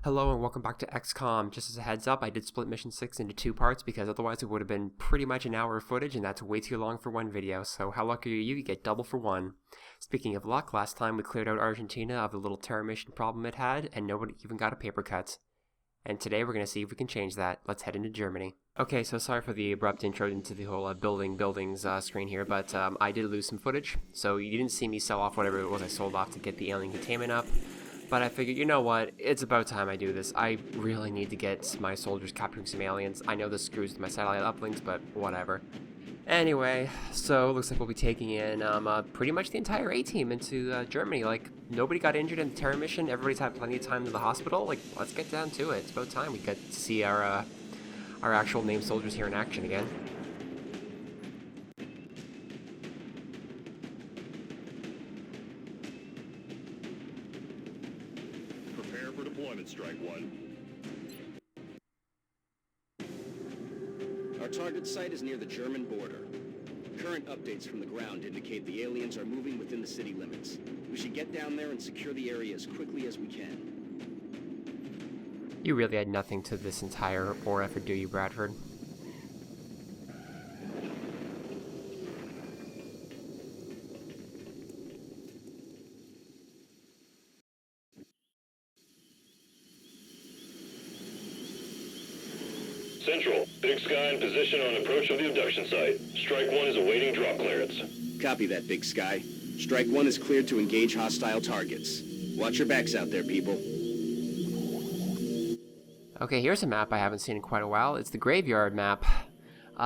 Hello and welcome back to XCOM. Just as a heads up, I did split Mission 6 into two parts because otherwise it would have been pretty much an hour of footage and that's way too long for one video, so how lucky are you? You get double for one. Speaking of luck, last time we cleared out Argentina of the little terror mission problem it had and nobody even got a paper cut. And today we're going to see if we can change that. Let's head into Germany. Okay, so sorry for the abrupt intro into the whole buildings screen here, but I did lose some footage, so you didn't see me sell off whatever it was I sold off to get the alien containment up. But I figured, you know what, it's about time I do this. I really need to get my soldiers capturing some aliens. I know this screws with my satellite uplinks, but whatever. Anyway, so it looks like we'll be taking in pretty much the entire A-team into Germany. Like, nobody got injured in the terror mission. Everybody's had plenty of time in the hospital. Like, let's get down to it. It's about time we get to see our actual named soldiers here in action again. Strike one. Our target site is near the German border. Current updates from the ground indicate the aliens are moving within the city limits. We should get down there and secure the area as quickly as we can. You really had nothing to this entire war effort, do you, Bradford? Central, Big Sky in position on approach of the abduction site. Strike one is awaiting drop clearance. Copy that, Big Sky. Strike one is cleared to engage hostile targets. Watch your backs out there, people. Okay, here's a map I haven't seen in quite a while. It's the graveyard map.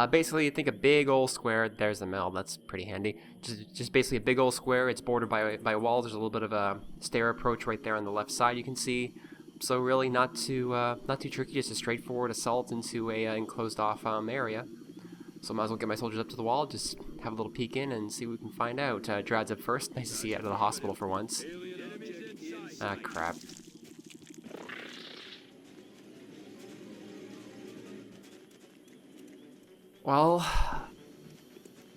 Basically, think a big old square. There's the mill. That's pretty handy. Just basically a big old square. It's bordered by a wall. There's a little bit of a stair approach right there on the left side you can see. So really not too tricky, just a straightforward assault into a enclosed off area. So might as well get my soldiers up to the wall, just have a little peek in and see what we can find out. Drad's up first. Nice to see you out of the hospital for once. Ah, crap. Well,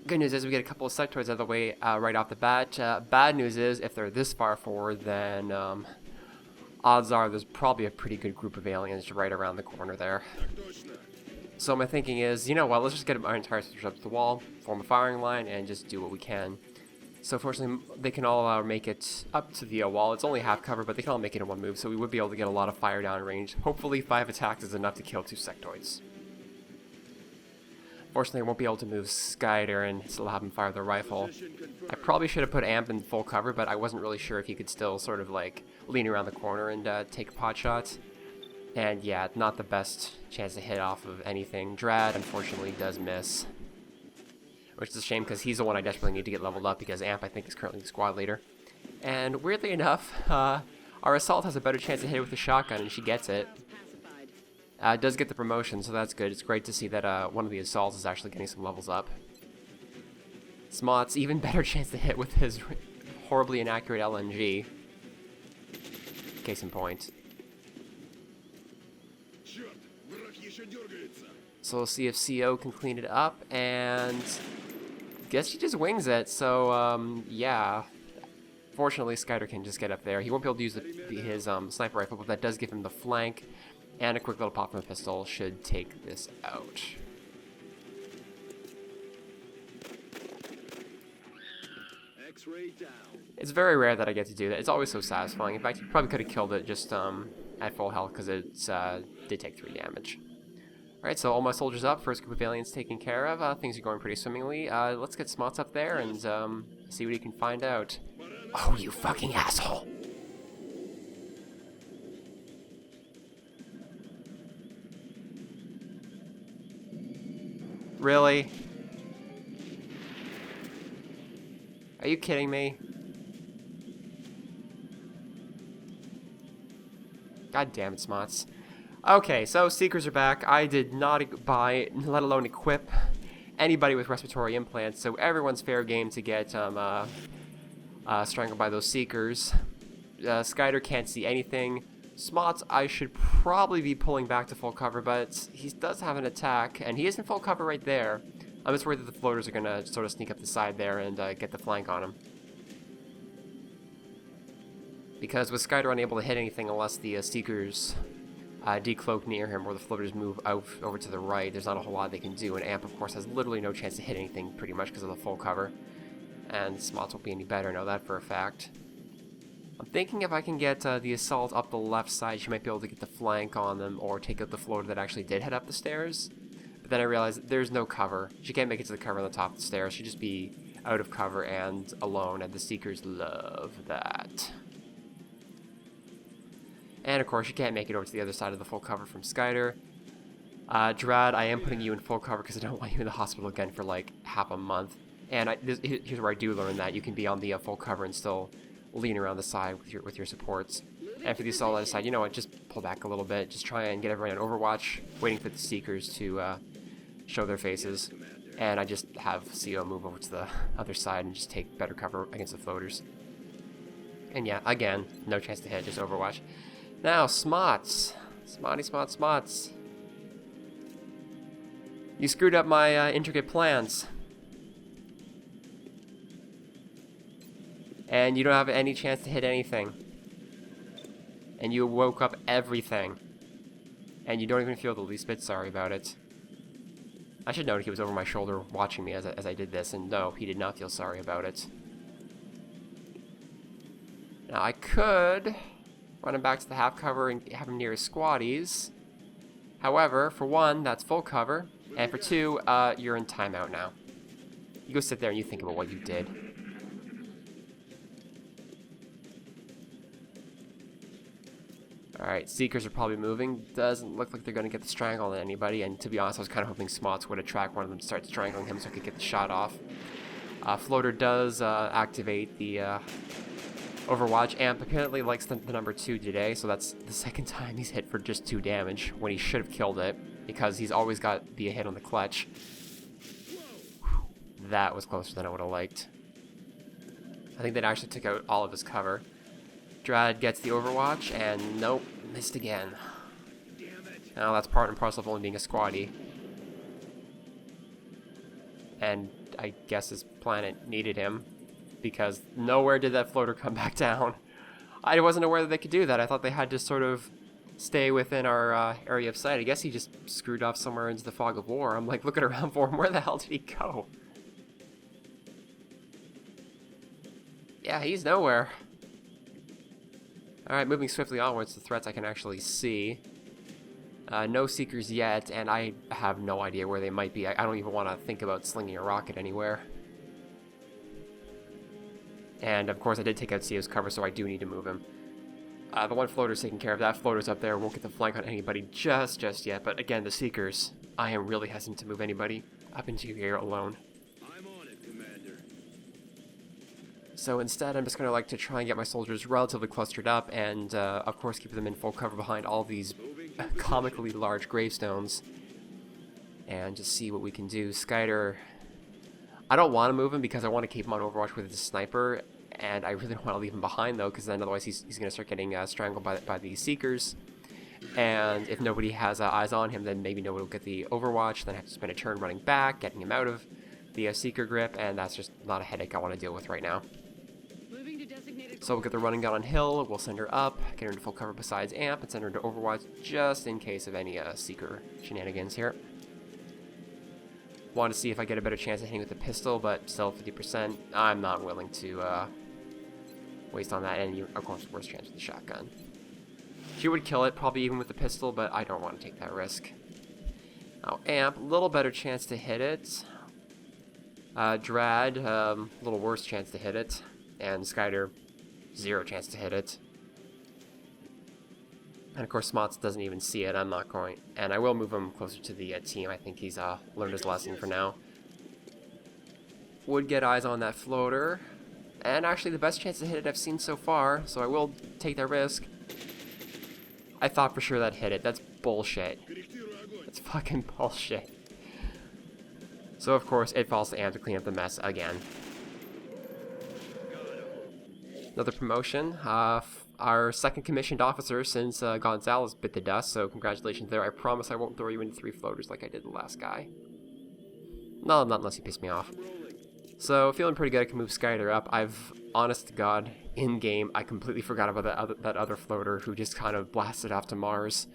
good news is we get a couple of sectoids out of the way right off the bat. Bad news is if they're this far forward, then odds are there's probably a pretty good group of aliens right around the corner there. So my thinking is, you know what, let's just get our entire soldiers up to the wall, form a firing line, and just do what we can. So fortunately, they can all make it up to the wall. It's only half cover, but they can all make it in one move, so we would be able to get a lot of fire down range. Hopefully 5 attacks is enough to kill 2 sectoids. Fortunately, I won't be able to move Skyder and still have him fire the rifle. I probably should have put Amp in full cover, but I wasn't really sure if he could still sort of like lean around the corner and take a pot shot. And yeah, not the best chance to hit off of anything. Drad, unfortunately, does miss. Which is a shame because he's the one I desperately need to get leveled up because Amp, I think, is currently the squad leader. And weirdly enough, our assault has a better chance to hit it with a shotgun, and she gets it. Does get the promotion, so that's good. It's great to see that one of the assaults is actually getting some levels up. Smot's even better chance to hit with his horribly inaccurate LNG. Case in point. So we'll see if CO can clean it up, and guess he just wings it, so yeah. Fortunately, Skyder can just get up there. He won't be able to use his sniper rifle, but that does give him the flank. And a quick little pop from a pistol should take this out. It's very rare that I get to do that. It's always so satisfying. In fact, you probably could have killed it just at full health because it did take 3 damage. Alright, so all my soldiers up. First group of aliens taken care of. Things are going pretty swimmingly. Let's get Smots up there and see what he can find out. Oh, you fucking asshole! Really? Are you kidding me? God damn it, Smots. Okay, so Seekers are back. I did not buy, let alone equip, anybody with respiratory implants, so everyone's fair game to get strangled by those Seekers. Skyder can't see anything. Smots, I should probably be pulling back to full cover, but he does have an attack, and he is in full cover right there. I'm just worried that the floaters are going to sort of sneak up the side there and get the flank on him. Because with Skyder unable to hit anything unless the Seekers decloak near him or the floaters move out over to the right, there's not a whole lot they can do. And Amp, of course, has literally no chance to hit anything pretty much because of the full cover. And Smots won't be any better, I know that for a fact. I'm thinking if I can get the assault up the left side, she might be able to get the flank on them or take out the floater that actually did head up the stairs. But then I realized there's no cover. She can't make it to the cover on the top of the stairs. She'd just be out of cover and alone, and the Seekers love that. And of course, you can't make it over to the other side of the full cover from Skyder. Drad, I am putting you in full cover because I don't want you in the hospital again for like half a month. And here's where I do learn that you can be on the full cover and still lean around the side with your supports. And for the assault on the side, you know what? Just pull back a little bit. Just try and get everyone on Overwatch, waiting for the Seekers to show their faces. And I just have CO move over to the other side and just take better cover against the floaters. And yeah, again, no chance to hit, just Overwatch. Now, Smots. Smots. You screwed up my intricate plans. And you don't have any chance to hit anything. And you woke up everything. And you don't even feel the least bit sorry about it. I should note he was over my shoulder watching me as I did this, and no, he did not feel sorry about it. Now, I could run him back to the half cover and have him near his squaddies. However, for one, that's full cover, and for two, you're in timeout now. You go sit there and you think about what you did. Alright, Seekers are probably moving. Doesn't look like they're going to get the strangle on anybody, and to be honest, I was kind of hoping Smots would attract one of them to start strangling him so I could get the shot off. Floater does activate the Overwatch. Amp apparently likes the number 2 today, so that's the second time he's hit for just 2 damage when he should have killed it, because he's always got the hit on the clutch. That was closer than I would have liked. I think that actually took out all of his cover. Drad gets the Overwatch, and nope, missed again. Now that's part and parcel of only being a squaddie. And I guess his planet needed him, because nowhere did that floater come back down. I wasn't aware that they could do that. I thought they had to sort of stay within our area of sight. I guess he just screwed off somewhere into the fog of war. I'm like looking around for him. Where the hell did he go? Yeah, he's nowhere. Alright, moving swiftly onwards to threats I can actually see. No Seekers yet, and I have no idea where they might be. I don't even want to think about slinging a rocket anywhere. And of course I did take out CO's cover, so I do need to move him. The one floater's taking care of that. Floater's up there, won't get the flank on anybody just yet. But again, the Seekers, I am really hesitant to move anybody up into here alone. I'm on it, Commander. So instead, I'm just going to like to try and get my soldiers relatively clustered up and, of course, keep them in full cover behind all these comically large gravestones. And just see what we can do. Skyder, I don't want to move him because I want to keep him on Overwatch with the sniper. And I really don't want to leave him behind, though, because then otherwise he's going to start getting strangled by the Seekers. And if nobody has eyes on him, then maybe nobody will get the Overwatch. Then I have to spend a turn running back, getting him out of the Seeker grip, and that's just not a headache I want to deal with right now. So we'll get the running gun on Hill, we'll send her up, get her into full cover besides Amp, and send her into Overwatch just in case of any Seeker shenanigans here. Want to see if I get a better chance of hitting with the pistol, but still 50%. I'm not willing to waste on that, and of course, worst chance with the shotgun. She would kill it, probably even with the pistol, but I don't want to take that risk. Now, Amp, little better chance to hit it. Drad, little worse chance to hit it. And Skyder, 0 chance to hit it. And of course, Smots doesn't even see it. I'm not going. And I will move him closer to the team. I think he's learned his lesson for now. Would get eyes on that floater. And actually, the best chance to hit it I've seen so far, so I will take that risk. I thought for sure that hit it. That's bullshit. That's fucking bullshit. So, of course, it falls to Amp to clean up the mess again. Another promotion. Our second commissioned officer since Gonzalez bit the dust, so congratulations there. I promise I won't throw you into 3 floaters like I did the last guy. No, not unless you piss me off. So, feeling pretty good, I can move Skyder up. Honest to God, in-game, I completely forgot about that other floater who just kind of blasted off to Mars.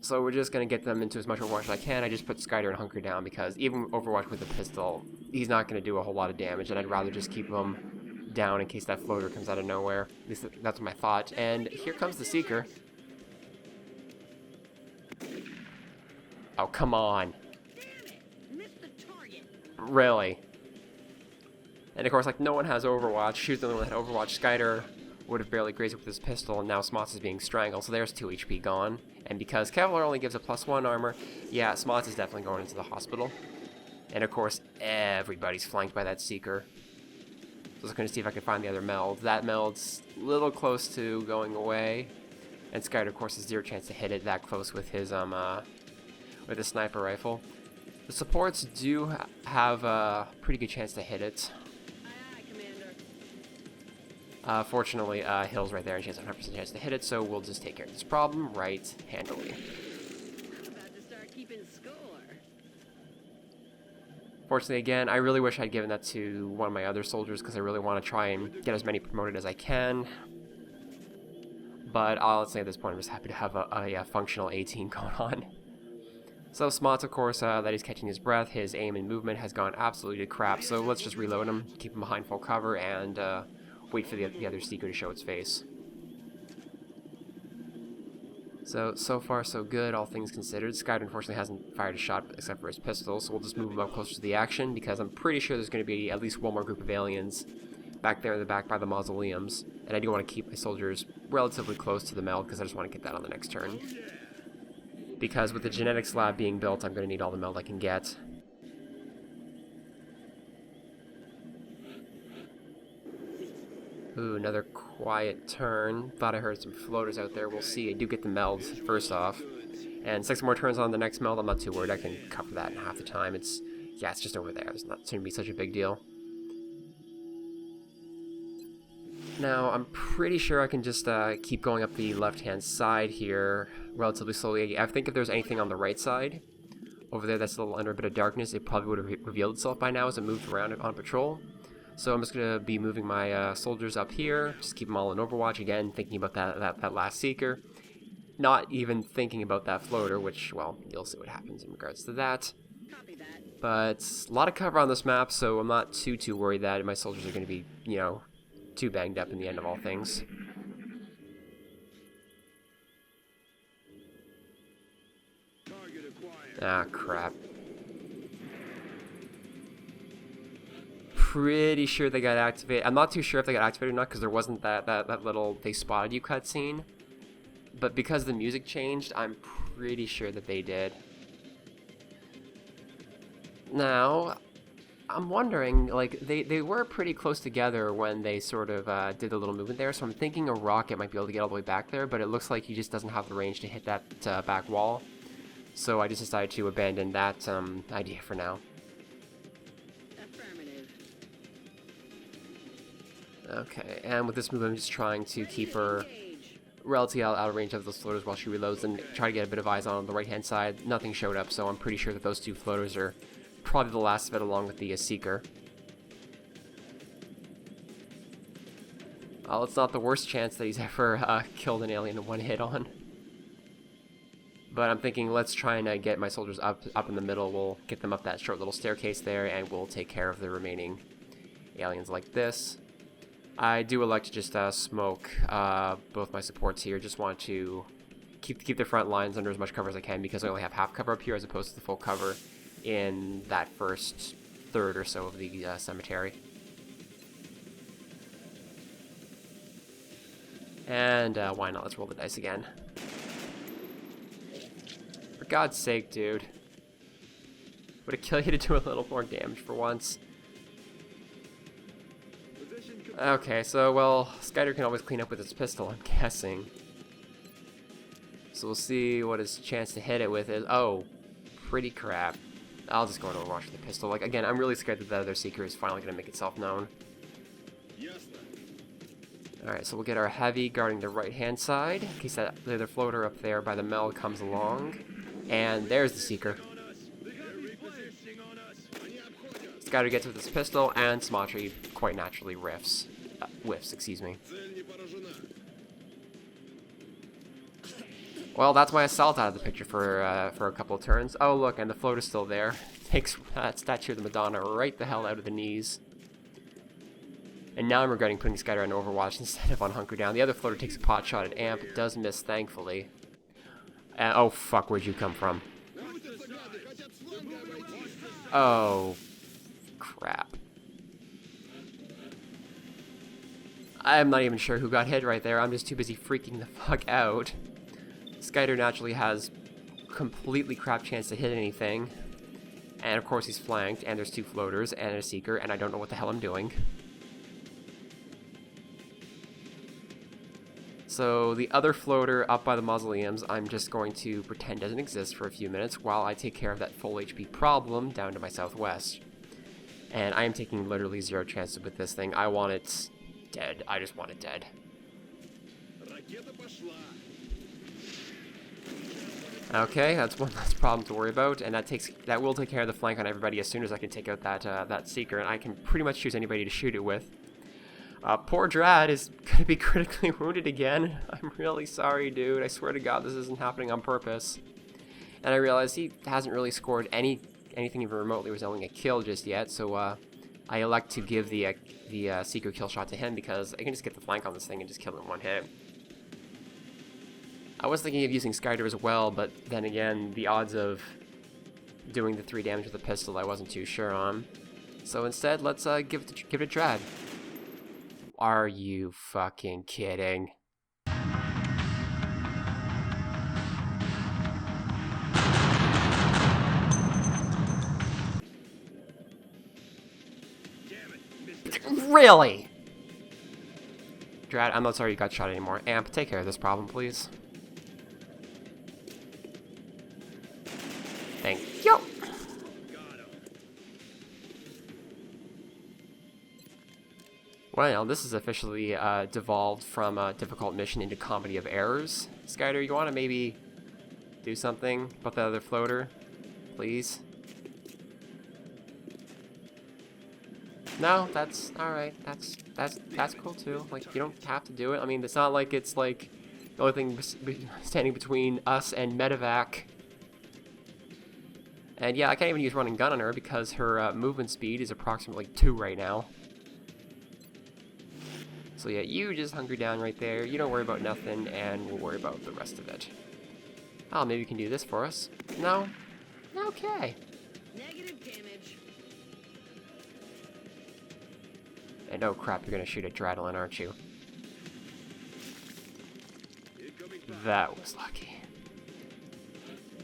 So we're just going to get them into as much Overwatch as I can. I just put Skyder and Hunker down because even Overwatch with a pistol, he's not going to do a whole lot of damage, and I'd rather just keep him down in case that floater comes out of nowhere. At least that's my thought. And here comes the Seeker. Oh, come on. Really? And of course, like, no one has Overwatch. She was the only one that had Overwatch. Skyder would have barely grazed it with his pistol, and now Smots is being strangled, so there's 2 HP gone. And because Kevlar only gives a +1 armor, yeah, Smots is definitely going into the hospital. And of course, everybody's flanked by that Seeker. So I was going to see if I could find the other meld. That meld's a little close to going away. And Skyder, of course, has 0 chance to hit it that close with his sniper rifle. The supports do have a pretty good chance to hit it. Fortunately, Hill's right there, and she has a 100% chance to hit it, so we'll just take care of this problem right handily. Fortunately, again, I really wish I'd given that to one of my other soldiers, because I really want to try and get as many promoted as I can. But I'll say at this point, I'm just happy to have a functional A team going on. So Smots, of course, that he's catching his breath, his aim and movement has gone absolutely to crap, so let's just reload him, keep him behind full cover, and wait for the other Seeker to show its face. So far so good, all things considered. Skyder unfortunately hasn't fired a shot except for his pistol, so we'll just move him up closer to the action, because I'm pretty sure there's going to be at least one more group of aliens back there in the back by the mausoleums, and I do want to keep my soldiers relatively close to the meld, because I just want to get that on the next turn. Because with the genetics lab being built, I'm going to need all the meld I can get. Ooh, another quiet turn. Thought I heard some floaters out there. We'll see. I do get the meld first off. And 6 more turns on the next meld. I'm not too worried. I can cover that in half the time. It's just over there. It's not going to be such a big deal. Now, I'm pretty sure I can just keep going up the left-hand side here relatively slowly. I think if there's anything on the right side, over there that's a little under a bit of darkness, it probably would have revealed itself by now as it moved around on patrol. So I'm just going to be moving my soldiers up here, just keep them all in Overwatch, again, thinking about that last Seeker. Not even thinking about that floater, which, well, you'll see what happens in regards to that. But a lot of cover on this map, so I'm not too worried that my soldiers are going to be, too banged up in the end of all things. Ah, crap. Pretty sure they got activated. I'm not too sure if they got activated or not, because there wasn't that little "they spotted you" cutscene. But because the music changed, I'm pretty sure that they did. Now, I'm wondering, like, they were pretty close together when they sort of did a little movement there, so I'm thinking a rocket might be able to get all the way back there, but it looks like he just doesn't have the range to hit that back wall. So I just decided to abandon that idea for now. Okay, and with this move, I'm just trying to keep her relatively out of range of those floaters while she reloads and try to get a bit of eyes on the right-hand side. Nothing showed up, so I'm pretty sure that those 2 floaters are probably the last of it, along with the Seeker. Well, it's not the worst chance that he's ever killed an alien in one hit on. But I'm thinking, let's try and get my soldiers up in the middle. We'll get them up that short little staircase there, and we'll take care of the remaining aliens like this. I do elect to just smoke both my supports here. Just want to keep the front lines under as much cover as I can, because I only have half cover up here as opposed to the full cover in that first third or so of the cemetery. And why not? Let's roll the dice again. For God's sake, dude. Would it kill you to do a little more damage for once? Okay, so, well, Skyder can always clean up with his pistol, I'm guessing. So we'll see what his chance to hit it with is. Oh, pretty crap. I'll just go into Overwatch with the pistol. Like, again, I'm really scared that the other Seeker is finally going to make itself known. Alright, so we'll get our heavy guarding the right-hand side, in case that other floater up there by the meld comes along. And there's the Seeker. Skyder gets with his pistol, and Smatry quite naturally whiffs, excuse me. Цель не поражена. Well, that's my assault out of the picture for a couple of turns. Oh, look, and the float is still there. Takes that statue of the Madonna right the hell out of the knees. And now I'm regretting putting Skyder on Overwatch instead of on Hunker Down. The other floater takes a pot shot at Amp. It does miss, thankfully. And, oh, fuck, where'd you come from? Oh, crap. I'm not even sure who got hit right there. I'm just too busy freaking the fuck out. Skyder naturally has completely crap chance to hit anything. And of course he's flanked, and there's two floaters and a seeker, and I don't know what the hell I'm doing. So the other floater up by the mausoleums, I'm just going to pretend doesn't exist for a few minutes while I take care of that full HP problem down to my southwest. And I am taking literally zero chances with this thing. I want it dead. I just want it dead. Ракета пошла. Okay, that's one less problem to worry about, and that will take care of the flank on everybody as soon as I can take out that seeker, and I can pretty much choose anybody to shoot it with. Poor Drad is gonna be critically wounded again. I'm really sorry, dude. I swear to God, this isn't happening on purpose. And I realize he hasn't really scored anything even remotely resembling a kill just yet, so I elect to give the seeker kill shot to him because I can just get the flank on this thing and just kill it in one hit. I was thinking of using Skyder as well, but then again, the odds of doing the 3 damage with a pistol I wasn't too sure on. So instead, let's give it a Drad. Are you fucking kidding? Really? Drad, I'm not sorry you got shot anymore. Amp, take care of this problem, please. Thank you. Well, this is officially devolved from a difficult mission into comedy of errors. Skyder, you want to maybe do something about the other floater, please? No, that's all right. That's cool too. Like, you don't have to do it. I mean, it's not like it's like the only thing standing between us and medevac. And yeah, I can't even use run and gun on her because her movement speed is approximately 2 right now. So yeah, you just hunker down right there. You don't worry about nothing, and we'll worry about the rest of it. Oh, maybe you can do this for us. No? Okay. Negative damage. And oh crap, you're gonna shoot at Dradlin, aren't you? That was lucky.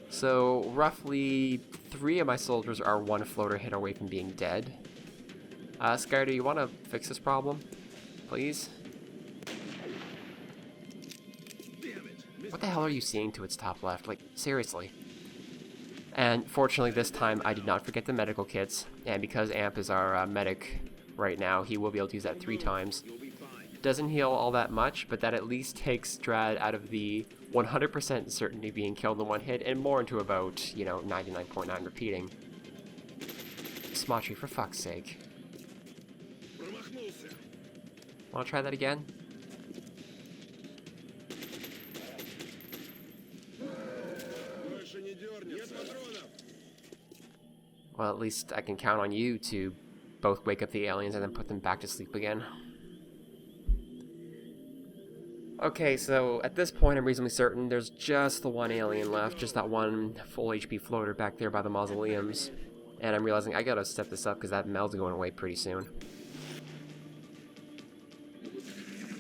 So, roughly 3 of my soldiers are 1 floater hit away from being dead. Skyder, you want to fix this problem? Please? What the hell are you seeing to its top left? Like, seriously. And fortunately this time I did not forget the medical kits, and because Amp is our medic right now, he will be able to use that 3 times. Doesn't heal all that much, but that at least takes Drad out of the 100% certainty being killed in 1 hit, and more into about, you know, 99.9 repeating. Smatry, for fuck's sake. Wanna try that again? Well, at least I can count on you to both wake up the aliens and then put them back to sleep again. Okay, so at this point I'm reasonably certain there's just the 1 alien left, just that 1 full HP floater back there by the mausoleums. And I'm realizing I gotta step this up because that meld's going away pretty soon.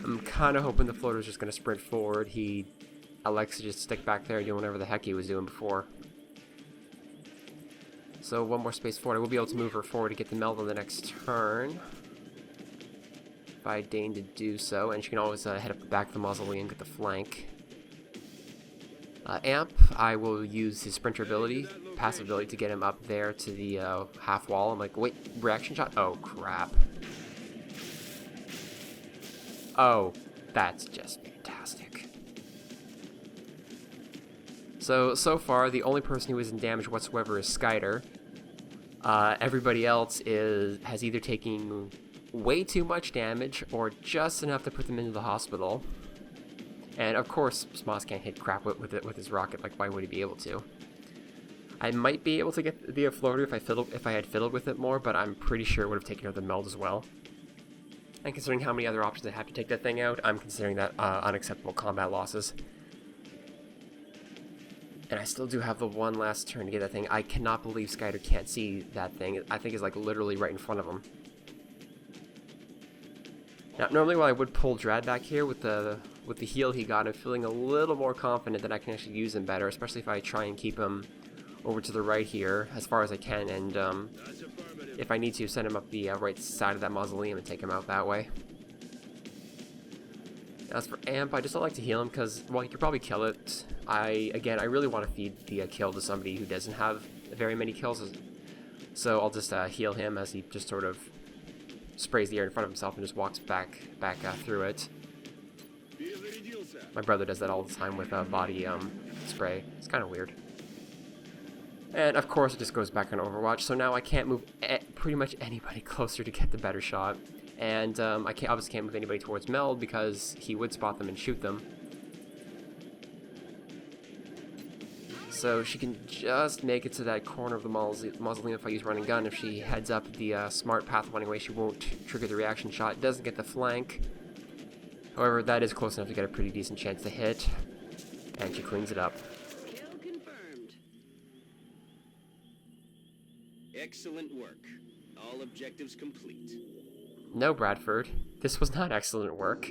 I'm kinda hoping the floater's just gonna sprint forward. He elects to just stick back there doing whatever the heck he was doing before. So 1 more space forward. I will be able to move her forward to get the meld on the next turn, if I deign to do so, and she can always head up the back of the mausoleum and get the flank. Amp, I will use his sprinter ability, passive ability, to get him up there to the half wall. I'm like, wait, reaction shot? Oh, crap. Oh, that's just fantastic. So far, the only person who isn't damaged whatsoever is Skyder. Everybody else has either taken way too much damage or just enough to put them into the hospital. And of course, Smoss can't hit crap with his rocket. Like, why would he be able to? I might be able to get the floater if I had fiddled with it more, but I'm pretty sure it would have taken out the meld as well. And considering how many other options I have to take that thing out, I'm considering that unacceptable combat losses. And I still do have the one last turn to get that thing. I cannot believe Skyder can't see that thing. I think it's like literally right in front of him. Now, normally while I would pull Drad back here with the heal he got, I'm feeling a little more confident that I can actually use him better, especially if I try and keep him over to the right here as far as I can, and if I need to, send him up the right side of that mausoleum and take him out that way. As for Amp, I just don't like to heal him because, well, he could probably kill it. I really want to feed the kill to somebody who doesn't have very many kills, so I'll just heal him as he just sort of sprays the air in front of himself and just walks back through it. My brother does that all the time with body spray. It's kind of weird. And of course it just goes back on Overwatch, so now I can't move pretty much anybody closer to get the better shot. And I obviously can't move anybody towards Meld because he would spot them and shoot them. So she can just make it to that corner of the mausoleum if I use running gun. If she heads up the smart path running away, she won't trigger the reaction shot. It doesn't get the flank. However, that is close enough to get a pretty decent chance to hit. And she cleans it up. Kill confirmed. Excellent work. All objectives complete. No, Bradford. This was not excellent work.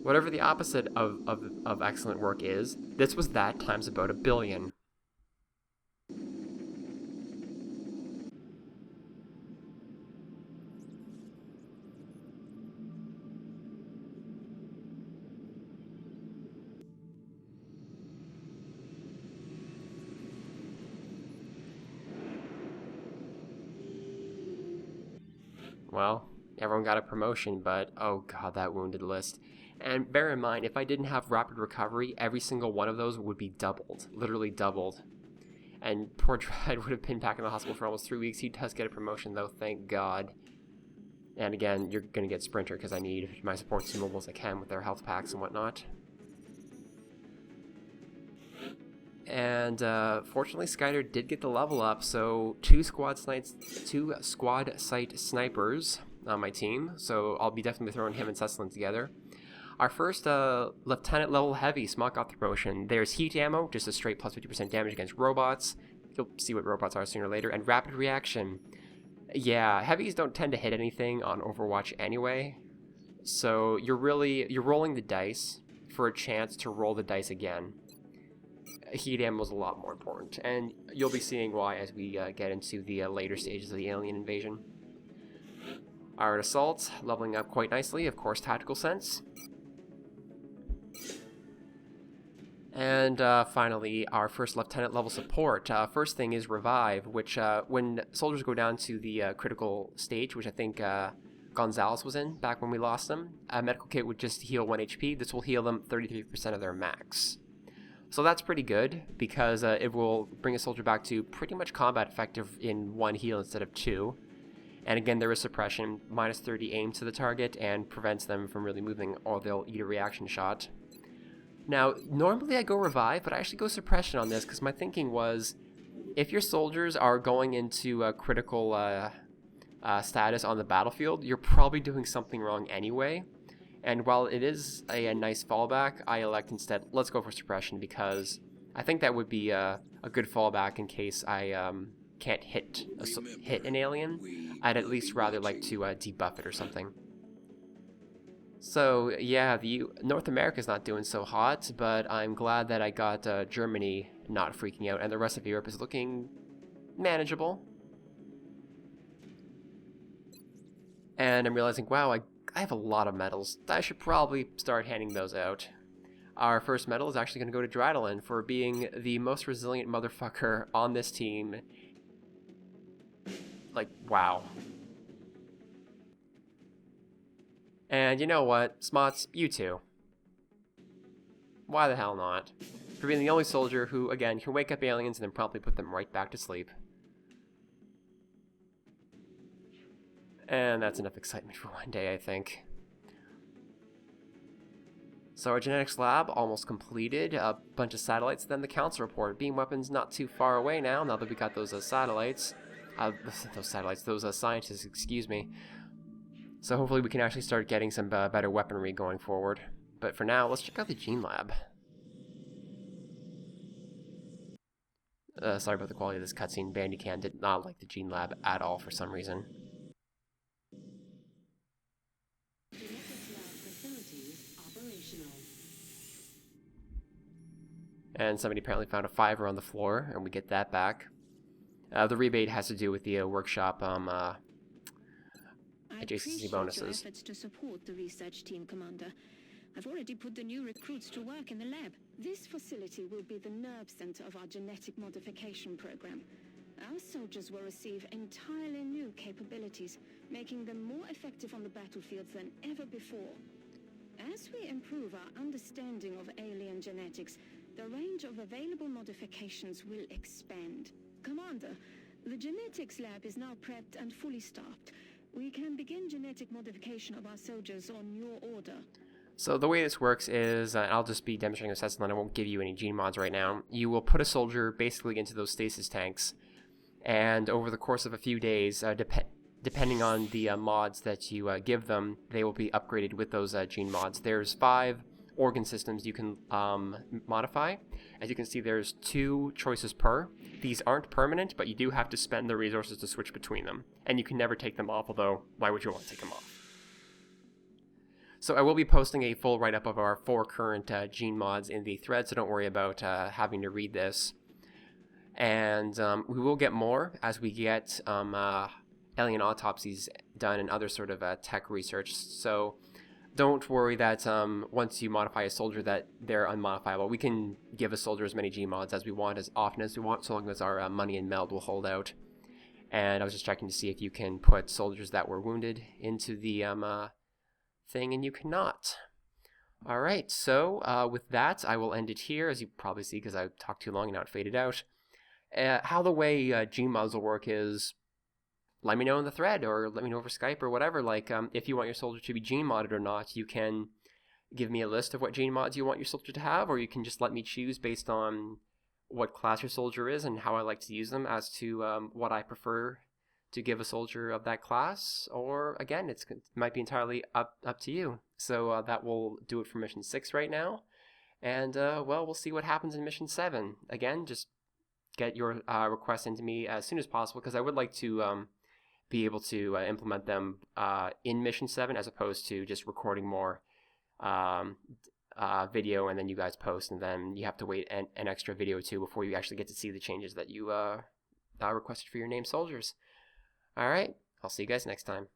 Whatever the opposite of excellent work is, this was that times about 1 billion. Well, everyone got a promotion, but oh god, that wounded list. And bear in mind, if I didn't have rapid recovery, every single one of those would be doubled. Literally doubled. And poor Dredd would have been back in the hospital for almost 3 weeks. He does get a promotion though, thank god. And again, you're going to get Sprinter because I need my supports as mobile as I can with their health packs and whatnot. And fortunately, Skyder did get the level up, so two squad site snipers on my team. So I'll be definitely throwing him and Cecilin together. Our first lieutenant level heavy Smock got the promotion. There's heat ammo, just a straight plus 50% damage against robots. You'll see what robots are sooner or later. And rapid reaction. Yeah, heavies don't tend to hit anything on Overwatch anyway. So you're rolling the dice for a chance to roll the dice again. Heat ammo is a lot more important, and you'll be seeing why as we get into the later stages of the alien invasion. Our assault, leveling up quite nicely, of course, tactical sense. And finally, our first lieutenant level support. First thing is revive, which when soldiers go down to the critical stage, which I think Gonzalez was in back when we lost him, a medical kit would just heal 1 HP. This will heal them 33% of their max. So that's pretty good, because it will bring a soldier back to pretty much combat effective in 1 heal instead of 2. And again, there is suppression, minus 30 aim to the target, and prevents them from really moving, or they'll eat a reaction shot. Now, normally I go revive, but I actually go suppression on this, because my thinking was, if your soldiers are going into a critical status on the battlefield, you're probably doing something wrong anyway. And while it is a nice fallback, I elect instead, let's go for suppression, because I think that would be a good fallback in case I can't hit an alien. I'd at least rather like to debuff it or something. So yeah, North America's not doing so hot, but I'm glad that I got Germany not freaking out, and the rest of Europe is looking manageable. And I'm realizing, wow, I have a lot of medals. I should probably start handing those out. Our first medal is actually going to go to Dradlin for being the most resilient motherfucker on this team. Like, wow. And you know what? Smots, you too. Why the hell not? For being the only soldier who, again, can wake up aliens and then promptly put them right back to sleep. And that's enough excitement for one day, I think. So our genetics lab almost completed. A bunch of satellites. Then the council report. Beam weapons not too far away now that we got those satellites. Those scientists, excuse me. So hopefully we can actually start getting some better weaponry going forward. But for now, let's check out the gene lab. Sorry about the quality of this cutscene. Bandicam did not like the gene lab at all for some reason. And somebody apparently found a fiver on the floor, and we get that back. The rebate has to do with the workshop adjacency bonuses. Your efforts to support the research team, Commander. I've already put the new recruits to work in the lab. This facility will be the nerve center of our genetic modification program. Our soldiers will receive entirely new capabilities, making them more effective on the battlefield than ever before. As we improve our understanding of alien genetics, the range of available modifications will expand. Commander, the genetics lab is now prepped and fully staffed. We can begin genetic modification of our soldiers on your order. So the way this works is, I'll just be demonstrating this test, and I won't give you any gene mods right now. You will put a soldier basically into those stasis tanks, and over the course of a few days, depending on the mods that you give them, they will be upgraded with those gene mods. There's 5 organ systems you can modify. As you can see, there's 2 choices per. These aren't permanent, but you do have to spend the resources to switch between them, and you can never take them off, although why would you want to take them off? So I will be posting a full write-up of our 4 current gene mods in the thread, so don't worry about having to read this. And we will get more as we get alien autopsies done and other sort of tech research. So don't worry that once you modify a soldier that they're unmodifiable. We can give a soldier as many gene mods as we want, as often as we want, so long as our money and meld will hold out. And I was just checking to see if you can put soldiers that were wounded into the thing, and you cannot. Alright, so with that, I will end it here, as you probably see because I talked too long and now it faded out. How the way gene mods will work is, let me know in the thread, or let me know over Skype or whatever. Like, if you want your soldier to be gene modded or not, you can give me a list of what gene mods you want your soldier to have, or you can just let me choose based on what class your soldier is and how I like to use them as to what I prefer to give a soldier of that class. Or again, it might be entirely up to you. So that will do it for mission 6 right now, and well, we'll see what happens in mission 7. Again, just get your requests into me as soon as possible, because I would like to be able to implement them in mission 7 as opposed to just recording more video and then you guys post, and then you have to wait an extra video or 2 before you actually get to see the changes that you requested for your named soldiers. Alright, I'll see you guys next time.